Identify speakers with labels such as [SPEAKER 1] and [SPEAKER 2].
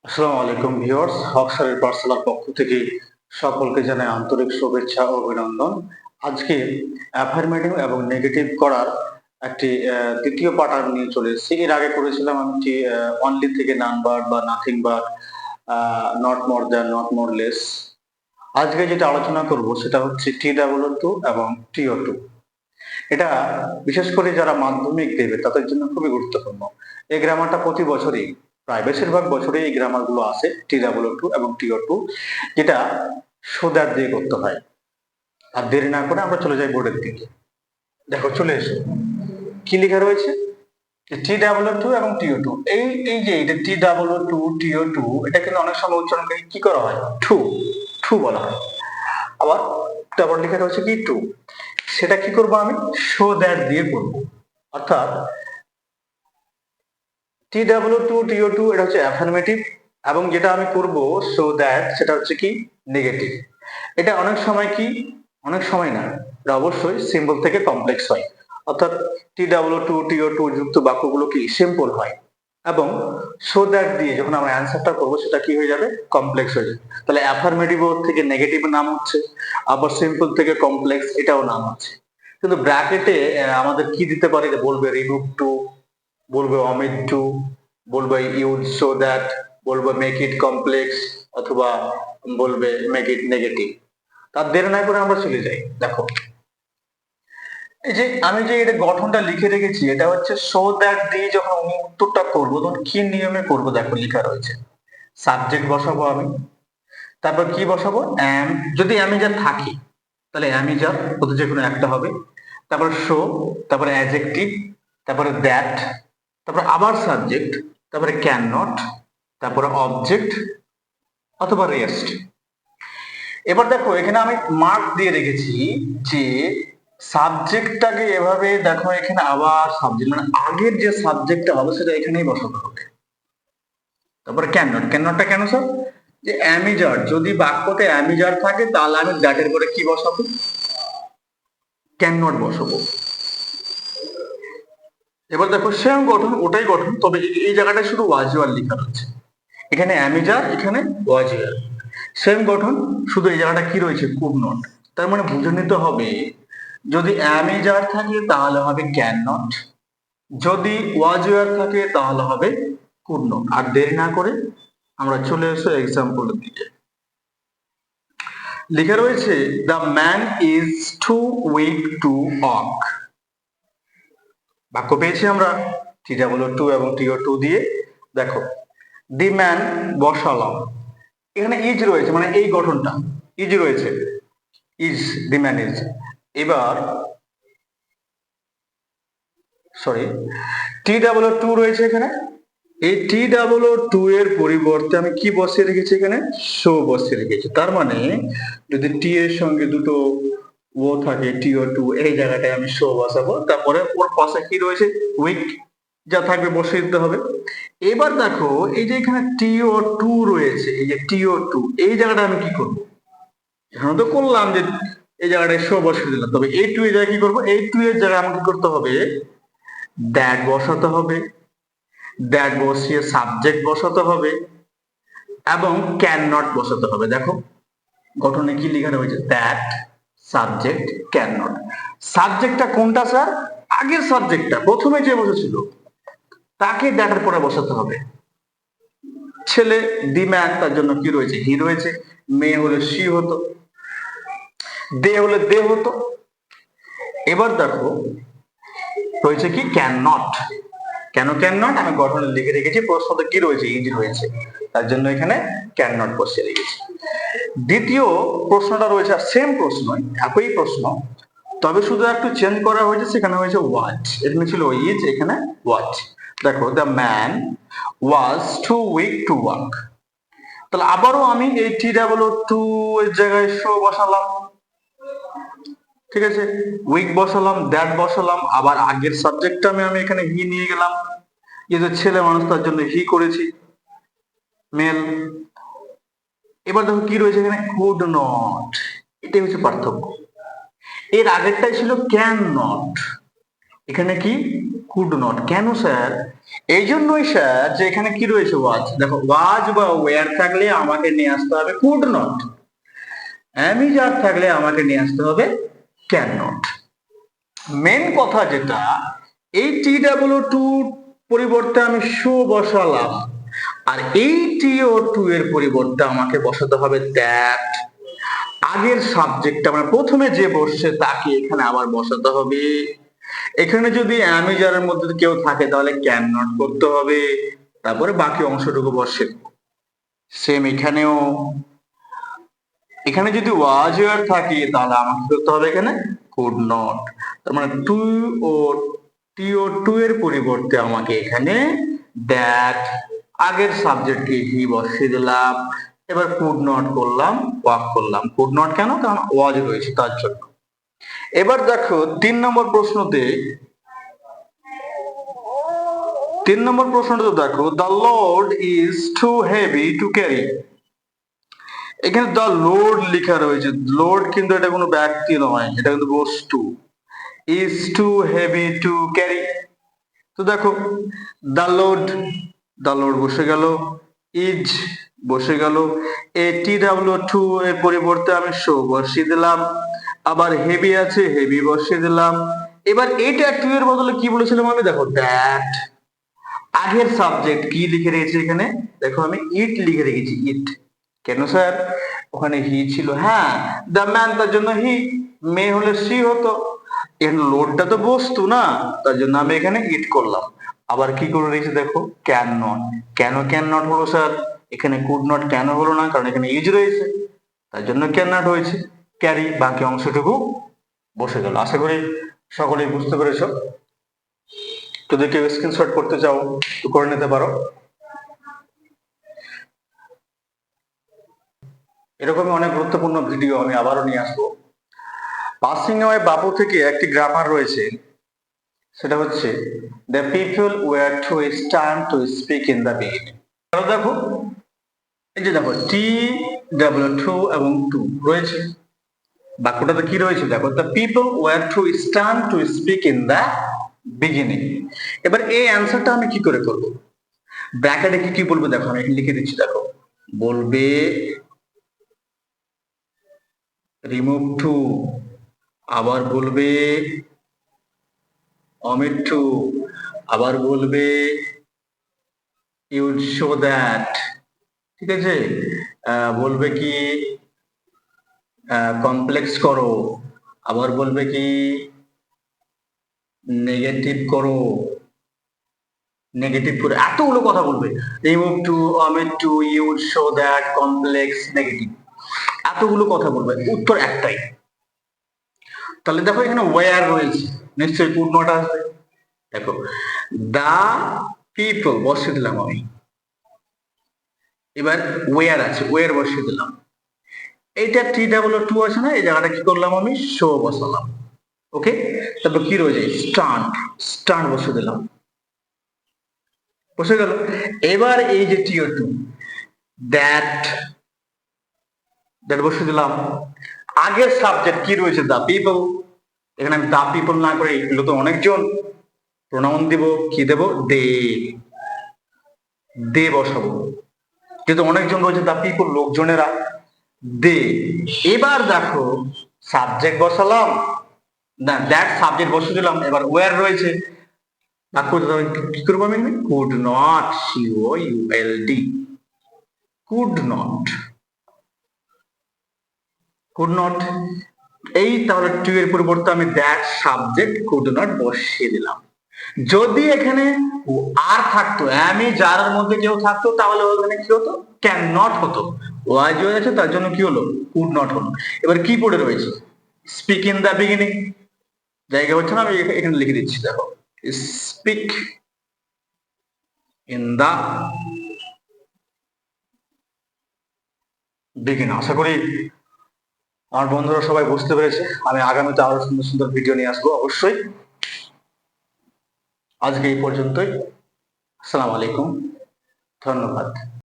[SPEAKER 1] আসসালামু আলাইকুম ভিউয়ার্স, হকসারের পাঠশালার পক্ষ থেকে সকলকে জানাই আন্তরিক শুভেচ্ছা ও অভিনন্দন। আজকে অ্যাফার্মেটিভ এবং নেগেটিভ করার একটি দ্বিতীয় পার্ট আমি নিয়ে চলে এসেছি। এর আগে করেছিলাম আমি অনলি থেকে নান বার্ড বা nothing bird, not more than, not more less. আজকে যেটা আলোচনা করব সেটা হচ্ছে TOO এবং TO2। এটা বিশেষ করে যারা মাধ্যমিক দেবে তাদের জন্য খুবই গুরুত্বপূর্ণ। এই গ্রামারটা প্রতি বছরই, প্রায় বেশিরভাগ বছরই এই গ্রামার গুলো আসে, TOO এবং TO2, যেটা সোজা দিয়ে করতে হয়। আর দেরি না করে আমরা চলে যাই বোর্ডের দিকে। দেখো চলে এসো, কি লেখা রয়েছে? TOO এবং TO2। এই যে এটা TOO, TO2, এটা কিন্তু অনেক সময় উচ্চারণকে কি করা হয়? টু টু বলা হয়। আবার তারপর লেখা রয়েছে কি টু, সেটা কি করব আমি? সো দ্যাট দিয়ে করব। অর্থাৎ TOO, এটা হচ্ছে অ্যাফার্মেটিভ, এবং যেটা আমি করব সো দ্যাট, সেটা হচ্ছে কি নেগেটিভ। এটা অনেক সময় কি, অনেক সময় না, এটা অবশ্যই সিম্বল থেকে কমপ্লেক্স হয়। অর্থাৎ TOO যুক্ত বাক্যগুলো কি সিম্পল হয়, এবং সো দ্যাট দিয়ে যখন আমরা অ্যান্সারটা করবো সেটা কি হয়ে যাবে? কমপ্লেক্স হয়ে যাবে। তাহলে অ্যাফার্মেটিভ থেকে নেগেটিভ নাম হচ্ছে, আবার সিম্পল থেকে কমপ্লেক্স এটাও নাম হচ্ছে। কিন্তু ব্র্যাকেটে আমাদের কি দিতে পারে? বলবে রিমুভ টু, বলবে omit টু, বলবে ইউজ সো দ্যাট, বলবে মেক ইট কমপ্লেক্স, অথবা বলবে মেক ইট নেগেটিভ। তার দেরি না করে আমরা চলে যাই। দেখো এই যে আমি যে এটা গঠনটা লিখে রেখেছি, এটা হচ্ছে সো দ্যাট দিয়ে যখন আমি উত্তরটা করবো তখন কি নিয়মে করবো দেখো লেখা রয়েছে। সাবজেক্ট বসাবো আমি, তারপর কি বসাবো? অ্যাম, যদি অ্যামিজার থাকি তাহলে অ্যামিজার ওদের যে কোনো একটা হবে, তারপর শো, তারপরে অ্যাডজেক্টিভ, তারপরে দ্যাট, তারপর আবার সাবজেক্ট, তারপরে ক্যান নট, তারপরে অবজেক্ট অথবা রেস্ট। এবার দেখো এখানে আমি মার্ক দিয়ে রেখেছি যে সাবজেক্টটাকে এভাবে, দেখো এখানে আবার সাবজেক্ট মানে আগের যে সাবজেক্টটা হবে সেটা এখানেই বসাতে হবে। তারপরে ক্যান নট, ক্যান নটটা কেন স্যার? যে অ্যামিজার, যদি বাক্যতে অ্যামিজার থাকে তাহলে আমি দ্যাটের পরে কি বসাবো? ক্যান নট বসাবো। এবার দেখো সেম গঠন, ওটাই গঠন, তবে এই জায়গাটায় শুধু ওয়াজিওয়ার লেখা রয়েছে। এখানে অ্যামিজার, এখানে ওয়াজিওয়ার, সেম গঠন, শুধু এই জায়গাটা কি রয়েছে? Could not. তার মানে বুঝে নিতে হবে, যদি অ্যামিজার থাকে তাহলে হবে ক্যান নট, যদি ওয়াজিওয়ার থাকে তাহলে হবে কুড নট। আর দেরি না করে আমরা চলে এসো এক্সাম্পলের দিকে। লেখা রয়েছে the man is too weak to walk. বাক্য পেয়েছি আমরা TOO এবং TO2 দিয়ে। দেখো দি ম্যান বসালাম, এখানে ইজ রয়েছে মানে এই গঠনটা ইজ রয়েছে, ইজ, দি ম্যান ইজ। এবার সরি, TOO রয়েছে এখানে, এই TOO এর পরিবর্তে আমি কি বসিয়ে রেখেছি? এখানে শো বসিয়ে রেখেছি। তার মানে যদি টি এর সঙ্গে দুটো ও থাকে, TO2, এই জায়গাটায় আমি শো বসাবো, তারপরে ওর পাশে কি রয়েছে? উইক, যা থাকবে বসিয়ে দিতে হবে। এবার দেখো এই যে এখানে TO2 রয়েছে, এই যে TO2, এই জায়গাটা আমি কি করব? এখানে তো করলাম যে এই জায়গাটায় শো বসিয়ে দিলাম, তবে এই টু এর জায়গায় কি করবো? এই টু এর জায়গায় আমাকে করতে হবে দ্যাট বসাতে হবে, দ্যাট বসিয়ে সাবজেক্ট বসাতে হবে এবং ক্যান নট বসাতে হবে। দেখো গঠনে কি লেখা রয়েছে? That subject can not. সাবজেক্টটা কোনটা স্যার? আগের সাবজেক্টটা প্রথমে যে বসেছিল তাকে দ্যাটের পরে বসাতে হবে। ছেলে দি ম্যান, তার জন্য কি রয়েছে? হি রয়েছে। মেয়ে হলে সি হতো, দে হলে দে হতো। এবার দেখো রয়েছে কি? Can not. কেন ক্যান নট? আমি গঠনে লিখে রেখেছি, প্রশ্নতে কি রয়েছে? ইজ রয়েছে, তার জন্য এখানে ক্যান নট বসিয়ে রেখেছি। দ্বিতীয় প্রশ্নটা রয়েছে সেম প্রশ্ন, একই প্রশ্ন, তবে শুধু একটু চেঞ্জ করা হয়েছে, সেখানে হয়েছে ওয়াচ, এখানে ছিল ইজ, এখানে ওয়াচ। দেখো the man was too weak to walk. তাহলে আবারও আমি এই TOO এর জায়গায় শো বসালাম, ঠিক আছে, উইক বসালাম, দ্যাট বসালাম, আবার আগের সাবজেক্টটা আমি এখানে হি নিয়ে গেলাম, যেহেতু ছেলে মানুষ তার জন্য হি করেছি, মেল। এবার দেখো কি রয়েছে এখানে? Could not. এটাই হচ্ছে পার্থক্য। এর আগেরটাই ছিল ক্যান নট, এখানে কি? Could not. কেন স্যার? এই জন্যই স্যার যে এখানে কি রয়েছে ওয়াজ। দেখো ওয়াজ বা ওয়ার থাকলে আমাকে নিয়ে আসতে হবে কুড নট, অ্যামিজার থাকলে আমাকে নিয়ে আসতে হবে ক্যান নট। মেন কথা যেটা, এই টি ডাবল টু পরিবর্তে আমি শো বসালাম, আর এই টি ও টু এর পরিবর্তে আমাকে বসাতে হবে দ্যাট। আগের সাবজেক্টটা মানে প্রথমে যে বসছে তাকে এখানে আবার বসাতে হবে। এখানে যদি অ্যামিজারের মধ্যে কেউ থাকে তাহলে ক্যান নট করতে হবে, তারপরে বাকি অংশটুকু বসে। সেম এখানেও, এখানে যদি ওয়াজ ওয়ার থাকে তাহলে আমাকে করতে হবে এখানে কুড নট। তার মানে টু ও টি ও টু এর পরিবর্তে আমাকে এখানে দ্যাট, আগের সাবজেক্টকে হি বসিয়ে দিলাম, এবার কুড নট করলাম, ওয়াক করলাম। কুড নট কেন? কারণ ওয়াজ রয়েছে তার জন্য। এবার দেখো 3 নম্বর প্রশ্নতে, 3 নম্বর প্রশ্নটা দেখো, the load is too heavy to carry. এখানে দ্য লোড লেখা রয়েছে, লোড কিন্তু এটা কোনো ব্যক্তি নয়, এটা কিন্তু বস্তু। Is too heavy to carry, তো দেখো দ্য লোড বসে গেল, ইজ বসে গেল, এ টি ডাব্লিউ টু এর পরিবর্তে আমি শো বসিয়ে দিলাম, আবার হেভি আছে হেভি বসিয়ে দিলাম। এবার এটা টু এর বদলে কি বলেছিলাম আমি? দেখো দ্যাট, আগের সাবজেক্ট কি লিখে রেখেছি এখানে? দেখো আমি ইট লিখে রেখেছি, ইট। কেন স্যার? ওখানে হি ছিল, হ্যাঁ দ্য ম্যান, তার জন্য হি। মেয়ে হলে সি হতো। এর লোডটা তো বস্তু না, তার জন্য আমি এখানে ইট করলাম। আবার কি করে রেখেছি দেখো, ক্যান নট। কেন ক্যান নট হলো স্যার? এখানে কুড নট কেন হলো না? কারণ এখানে ইজ রয়েছে, তার জন্য ক্যান নট হয়েছে। ক্যারি, বাকি অংশটুকু বসে গেল। আশা করি সকলেই বুঝতে পেরেছো। যদি কেউ স্ক্রিনশট করতে চাও তো করে নিতে পারো। এরকমই অনেক গুরুত্বপূর্ণ ভিডিও আমি আবারও নিয়ে আসবো। পাসিং অ্যাওয়ে বাবু থেকে একটি গ্রামার রয়েছে, সেটা হচ্ছে the people were to stand to speak in the beginning. দেখো এই যে দেখো টি ডাব্লিউ টু এবং টু রয়েছে, বাক্যটাতে কি রয়েছে দেখো, the people were to stand to speak in the beginning. এবার এই অ্যান্সারটা আমি কি করে করব? ব্র্যাকেটে কি কি বলবো দেখো, আমি এখানে লিখে দিচ্ছি। দেখো বলবে রিমুভ টু, আবার বলবে omit টু, আবার বলবে ইউড শো দ্যাট, ঠিক আছে? বলবে কি কমপ্লেক্স করো, আবার বলবে কি নেগেটিভ করো, নেগেটিভ করে এতগুলো কথা বলবে। Remove to, omit to, you'd show that, complex, negative, এতগুলো কথা বলবে, উত্তর একটাই। তাহলে দেখো এখানে ওয়্যার রয়েছে, নিশ্চয়ই কুড নট আসবে। দেখো দা পিপল বসিয়ে দিলাম আমি, এবার ওয়্যার আছে, ওয়্যার বসিয়ে দিলাম। এইটা টি ডাবল টু আছে না, এই জায়গাটা কি করলাম আমি? শো বসালাম। ওকে, তারপর কি রয়েছে? স্টান্ট, স্টান্ট বসিয়ে দিলাম, বসে গেল। এবার এই যে টিও টু, দ্যাট, দ্যাট বসিয়ে দিলাম। আগের সাবজেক্ট কি রয়েছে? দা পিপল, এখানে আমি দা পিপল না করে এগুলো তো অনেকজন, প্রোনাউন দিব, কি দেব? দে, দে বসাবো, কিন্তু অনেকজন রয়েছে, দা পিপল লোকজনেরা, দে। এবার দেখো সাবজেক্ট বসালাম, না দ্যাট সাবজেক্ট বসিয়ে দিলাম, এবার ওয়্যার রয়েছে, বাক্য কি করবো আমি? Could not, C O U L D, could not, could not. এই তাহলে টু এর পরিবর্তে আমি দ্যাট সাবজেক্ট কুড নট বসিয়ে দিলাম। যদি এখানে আর থাকতো, আমি যার মধ্যে কেউ থাকতো, তাহলে ওখানে কি হতো? ক্যান নট হতো। ওয়াজ হয়ে আছে, তার জন্য কি হলো? কুড নট হলো। এবার কি পড়ে রয়েছে? স্পিক ইন দ্য বিগিনিং, জায়গা হচ্ছে না, আমি এখানে লিখে দিচ্ছি। দেখো স্পিক ইন দা বিগিনিং। আশা করি আমার বন্ধুরা সবাই বুঝতে পেরেছে। আমি আগামীতে আরো সুন্দর সুন্দর ভিডিও নিয়ে আসবো অবশ্যই। আজকে এই পর্যন্তই। আসসালামু আলাইকুম, ধন্যবাদ।